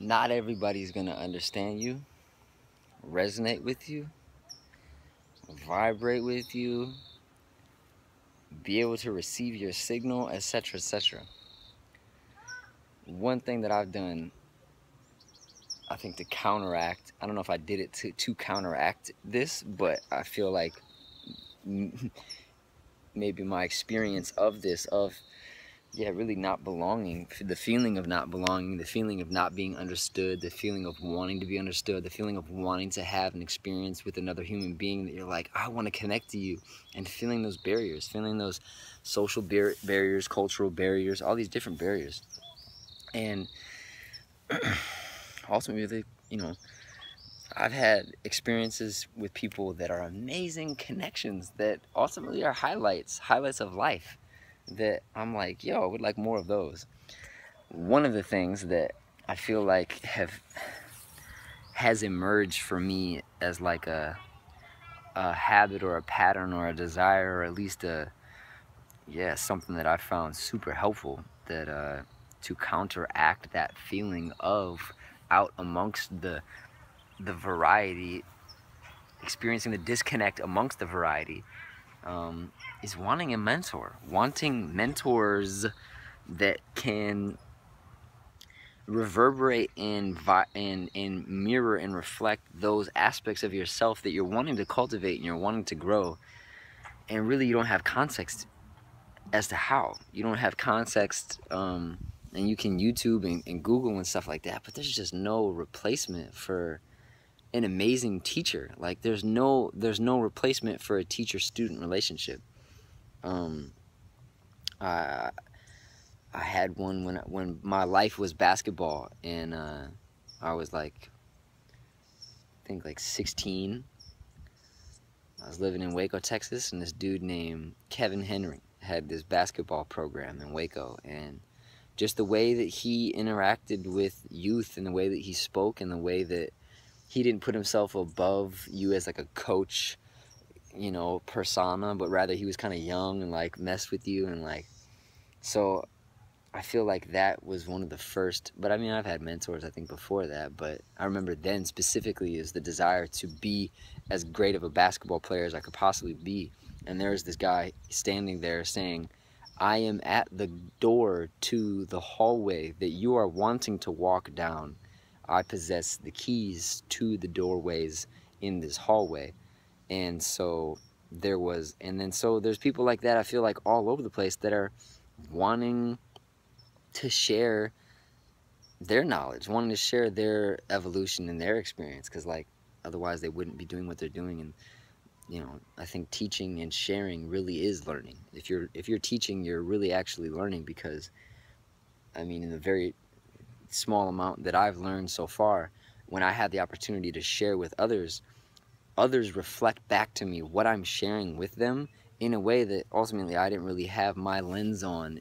Not everybody's gonna understand you, resonate with you, vibrate with you, be able to receive your signal, etc., etc. One thing that I've done, I think, to counteract, I don't know if I did it to counteract this, but I feel like maybe my experience of this, really not belonging, the feeling of not belonging, the feeling of not being understood, the feeling of wanting to be understood, the feeling of wanting to have an experience with another human being that you're like, I want to connect to you, and feeling those barriers, feeling those social barriers, cultural barriers, all these different barriers. And ultimately, I've had experiences with people that are amazing connections that ultimately are highlights of life that I'm like, yo, I would like more of those. One of the things that I feel like has emerged for me as like a habit or a pattern or a desire, or at least something that I found super helpful, that to counteract that feeling of out amongst the variety, experiencing the disconnect amongst the variety, is wanting a mentor, wanting mentors that can reverberate and mirror and reflect those aspects of yourself that you're wanting to cultivate and you're wanting to grow, and really you don't have context as to how. You don't have context, and you can YouTube and Google and stuff like that, but there's just no replacement for an amazing teacher. Like there's no replacement for a teacher-student relationship. I I had one when my life was basketball, and I was like, I think like 16. I was living in Waco, Texas, and this dude named Kevin Henry had this basketball program in Waco, and just the way that he interacted with youth, and the way that he spoke, and the way that he didn't put himself above you as like a coach, persona, but rather he was kind of young and like messed with you, and like, so I feel like that was one of the first, but I mean, I've had mentors, I think, before that, but I remember then specifically is the desire to be as great of a basketball player as I could possibly be. And there's this guy standing there saying, I am at the door to the hallway that you are wanting to walk down. I possess the keys to the doorways in this hallway. And so there's people like that, I feel like, all over the place that are wanting to share their knowledge, wanting to share their evolution and their experience, because like otherwise they wouldn't be doing what they're doing. And I think teaching and sharing really is learning. If you're teaching, you're really actually learning, because I mean, in the very small amount that I've learned so far, when I had the opportunity to share with others reflect back to me what I'm sharing with them in a way that ultimately I didn't really have my lens on.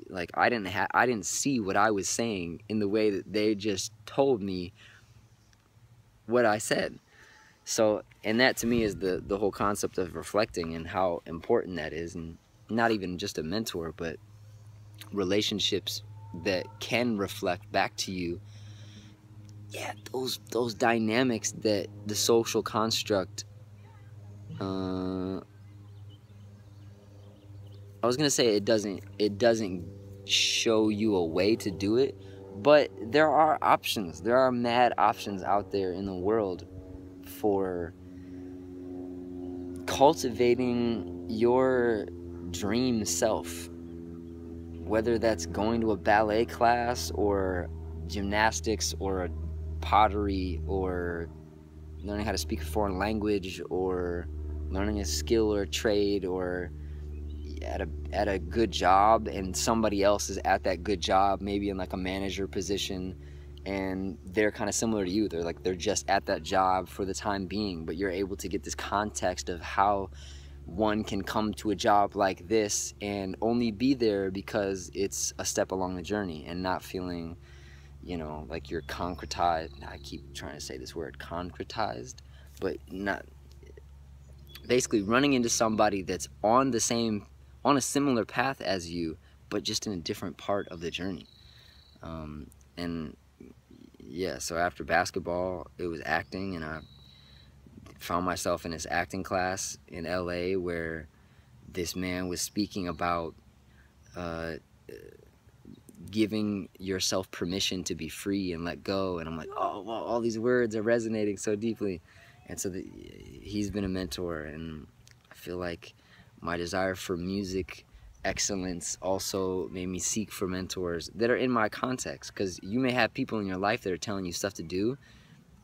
Like I didn't see what I was saying in the way that they just told me what I said. So, and that to me is the whole concept of reflecting and how important that is, and not even just a mentor, but relationships that can reflect back to you. Yeah, those dynamics that the social construct, I was gonna say it doesn't show you a way to do it, but there are options. There are mad options out there in the world for cultivating your dream self. Whether that's going to a ballet class or gymnastics or pottery or learning how to speak a foreign language or learning a skill or a trade, or at a good job, and somebody else is at that good job, maybe in like a manager position, and they're kind of similar to you. They're just at that job for the time being, but you're able to get this context of how one can come to a job like this and only be there because it's a step along the journey, and not feeling, like you're concretized. I keep trying to say this word, concretized, but not, basically running into somebody that's on a similar path as you, but just in a different part of the journey. And yeah, so after basketball, it was acting, and I found myself in this acting class in LA where this man was speaking about uh, giving yourself permission to be free and let go. And I'm like, oh, well, all these words are resonating so deeply. And so he's been a mentor, and I feel like my desire for music excellence also made me seek for mentors that are in my context, because you may have people in your life that are telling you stuff to do,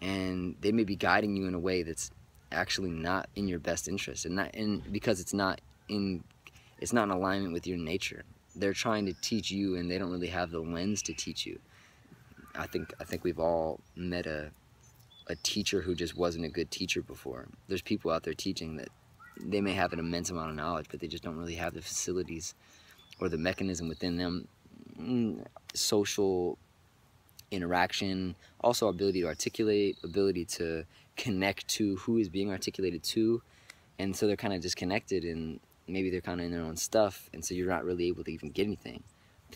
and they may be guiding you in a way that's actually not in your best interest, and not in because it's not in alignment with your nature. They're trying to teach you, and they don't really have the lens to teach you. I think we've all met a teacher who just wasn't a good teacher before. There's people out there teaching that they may have an immense amount of knowledge, but they just don't really have the facilities or the mechanism within them, social interaction, also ability to articulate, ability to connect to who is being articulated to. And so they're kind of disconnected, and maybe they're kind of in their own stuff, and so you're not really able to even get anything.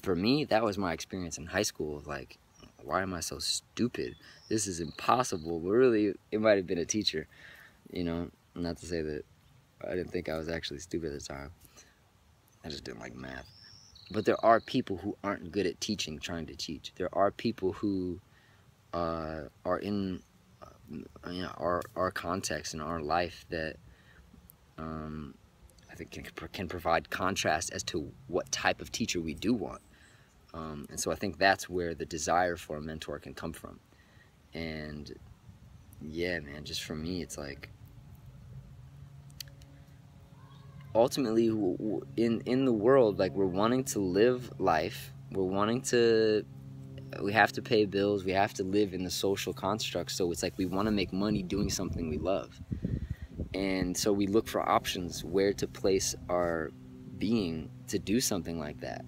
For me, that was my experience in high school. Like, why am I so stupid? This is impossible. But really, it might have been a teacher, you know. Not to say that I didn't think I was actually stupid at the time. I just didn't like math. But there are people who aren't good at teaching, trying to teach. There are people who are in our context and our life that I think can provide contrast as to what type of teacher we do want. And so I think that's where the desire for a mentor can come from. And yeah, man, just for me, it's like, ultimately, in the world, like, we're wanting to live life, we have to pay bills, we have to live in the social construct, so it's like we want to make money doing something we love. And so we look for options where to place our being to do something like that.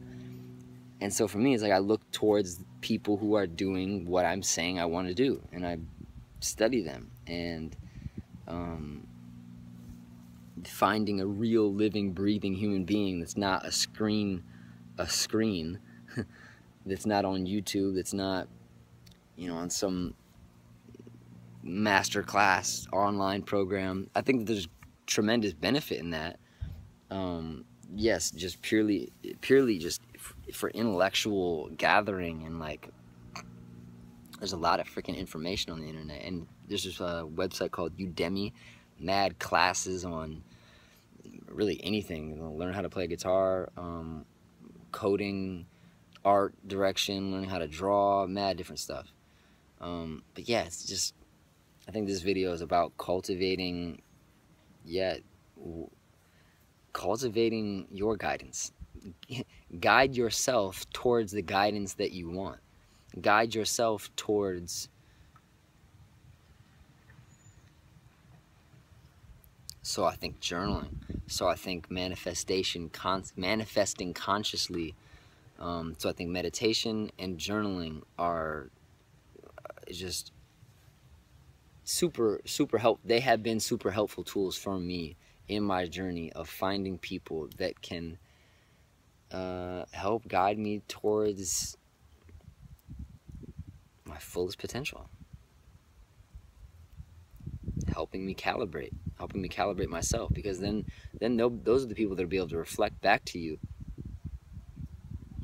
And so for me, it's like I look towards people who are doing what I'm saying I want to do, and I study them, and finding a real living, breathing human being that's not a screen that's not on YouTube, that's not, on some master class online program. I think that there's tremendous benefit in that. Yes, just purely just for intellectual gathering, and like, there's a lot of freaking information on the internet, and there's this website called Udemy, mad classes on really anything. Learn how to play guitar, coding, art direction, learning how to draw, mad different stuff. But yeah, it's just, I think this video is about cultivating your guidance. Guide yourself towards the guidance that you want. Guide yourself towards, so I think journaling, so I think manifesting consciously, so I think meditation and journaling are just super help. They have been super helpful tools for me in my journey of finding people that can help guide me towards my fullest potential, helping me calibrate myself, because then those are the people that will be able to reflect back to you,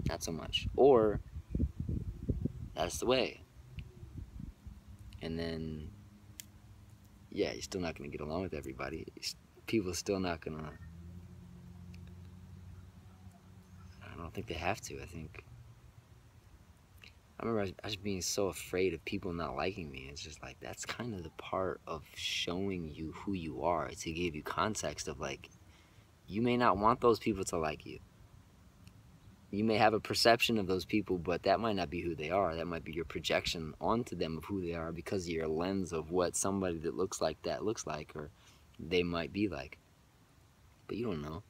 not so much, or that's the way, and then yeah, you're still not going to get along with everybody. People are still not going to, I don't think they have to. I remember I was being so afraid of people not liking me. It's just like, that's kind of the part of showing you who you are, to give you context of, like, you may not want those people to like you. You may have a perception of those people, but that might not be who they are. That might be your projection onto them of who they are, because of your lens of what somebody that looks like that looks like, or they might be like. But you don't know.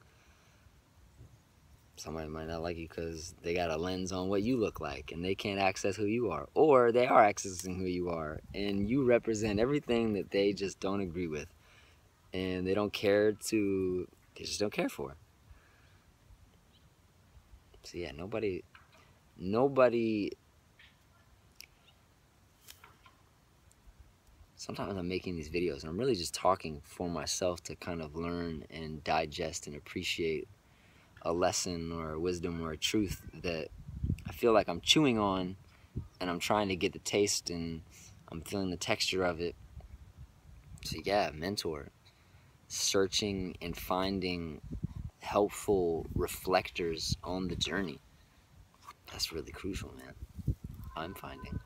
Somebody might not like you because they got a lens on what you look like, and they can't access who you are. Or they are accessing who you are, and you represent everything that they just don't agree with. And they just don't care for. So yeah, nobody sometimes I'm making these videos and I'm really just talking for myself to kind of learn and digest and appreciate a lesson or a wisdom or a truth that I feel like I'm chewing on, and I'm trying to get the taste and I'm feeling the texture of it. So yeah, mentor. Searching and finding helpful reflectors on the journey. That's really crucial, man. I'm finding.